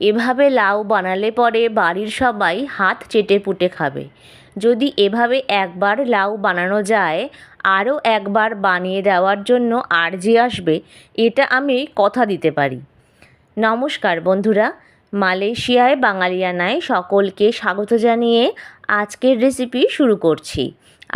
এভাবে লাউ বানালে পরে বাড়ির সবাই হাত চেটেপুটে খাবে। যদি এভাবে একবার লাউ বানানো যায়, আরও একবার বানিয়ে দেওয়ার জন্য আর্জি আসবে, এটা আমি কথা দিতে পারি। নমস্কার বন্ধুরা, মালয়েশিয়ায় বাঙালিয়ানায় সকলকে স্বাগত জানিয়ে আজকের রেসিপি শুরু করছি।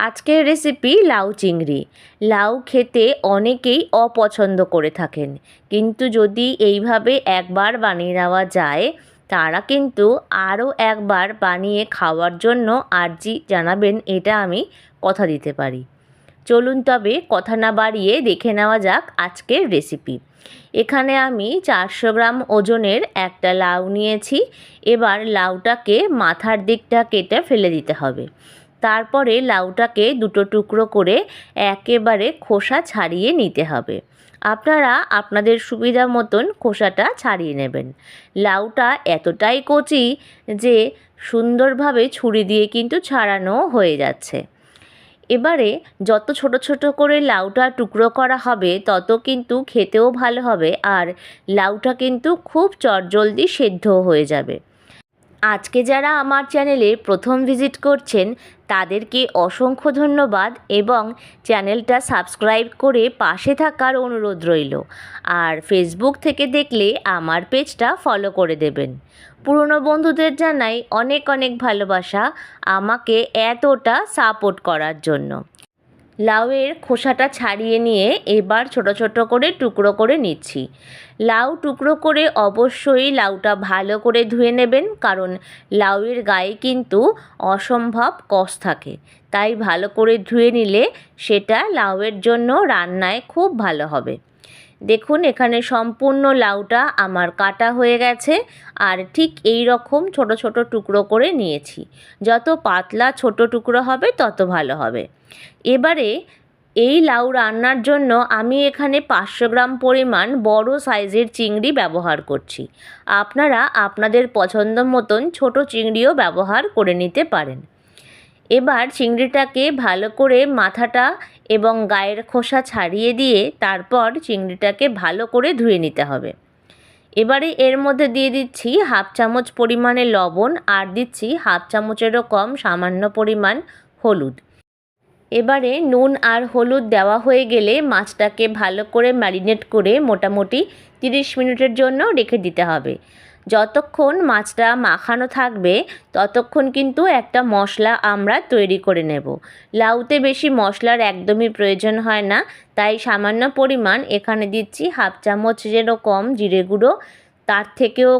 আজকের রেসিপি লাউ চিংড়ি। লাউ খেতে অনেকেই অপছন্দ করে থাকেন, কিন্তু যদি এইভাবে একবার বানিয়ে নেওয়া যায়, তারা কিন্তু আরও একবার বানিয়ে খাওয়ার জন্য আর্জি জানাবেন, এটা আমি কথা দিতে পারি। চলুন তবে কথা না বাড়িয়ে দেখে নেওয়া যাক আজকের রেসিপি। এখানে আমি 400 গ্রাম ওজনের একটা লাউ নিয়েছি। এবার লাউটাকে মাথার দিকটা কেটে ফেলে দিতে হবে। তারপরে লাউটাকে দুটো টুকরো করে একেবারে খোসা ছাড়িয়ে নিতে হবে। আপনারা আপনাদের সুবিধা মতন খোসাটা ছাড়িয়ে নেবেন। লাউটা এতটাই কচি যে সুন্দরভাবে ছুরি দিয়ে কিন্তু ছাড়ানো হয়ে যাচ্ছে। এবারে যত ছোট ছোট করে লাউটা টুকরো করা হবে, তত কিন্তু খেতেও ভালো হবে, আর লাউটা কিন্তু খুব চটজলদি সেদ্ধ হয়ে যাবে। আজকে যারা আমার চ্যানেলে প্রথম ভিজিট করছেন, তাদেরকে অসংখ্য ধন্যবাদ এবং চ্যানেলটা সাবস্ক্রাইব করে পাশে থাকার অনুরোধ রইল। আর ফেসবুক থেকে দেখলে আমার পেজটা ফলো করে দেবেন। পুরনো বন্ধুদের জানাই অনেক অনেক ভালোবাসা আমাকে এতটা সাপোর্ট করার জন্য। লাউয়ের খোসাটা ছাড়িয়ে নিয়ে এবার ছোট ছোট করে টুকরো করে নিচ্ছি। লাউ টুকরো করে অবশ্যই লাউটা ভালো করে ধুয়ে নেবেন, কারণ লাউয়ের গায়ে কিন্তু অসম্ভব কষ থাকে। তাই ভালো করে ধুয়ে নিলে সেটা লাউয়ের জন্য রান্নায় খুব ভালো হবে। দেখুন, এখানে সম্পূর্ণ লাউটা আমার কাটা হয়ে গেছে, আর ঠিক এই রকম ছোট ছোট টুকরো করে নিয়েছি। যত পাতলা ছোট টুকরো হবে তত ভালো হবে। এবারে এই লাউ রান্নার জন্য আমি এখানে 500 গ্রাম পরিমাণ বড় সাইজের চিংড়ি ব্যবহার করছি। আপনারা আপনাদের পছন্দ মতন ছোট চিংড়িও ব্যবহার করে নিতে পারেন। এবার চিংড়িটাকে ভালো করে মাথাটা এবং গায়ের খোসা ছাড়িয়ে দিয়ে তারপর চিংড়িটাকে ভালো করে ধুয়ে নিতে হবে। এবারে এর মধ্যে দিয়ে দিচ্ছি 1/2 চামচ পরিমাণে লবণ, আর দিচ্ছি 1/2 চামচেরও কম সামান্য পরিমাণ হলুদ। এবারে নুন আর হলুদ দেওয়া হয়ে গেলে মাছটাকে ভালো করে ম্যারিনেট করে মোটামুটি 30 মিনিটের জন্য রেখে দিতে হবে। যতক্ষণ মাছটা মাখানো থাকবে ততক্ষণ কিন্তু একটা মশলা আমরা তৈরি করে নেব। লাউতে বেশি মশলার একদমই প্রয়োজন হয় না, তাই সামান্য পরিমাণ এখানে দিচ্ছি 1/2 চামচেরও কম জিরে গুঁড়ো, তার থেকেও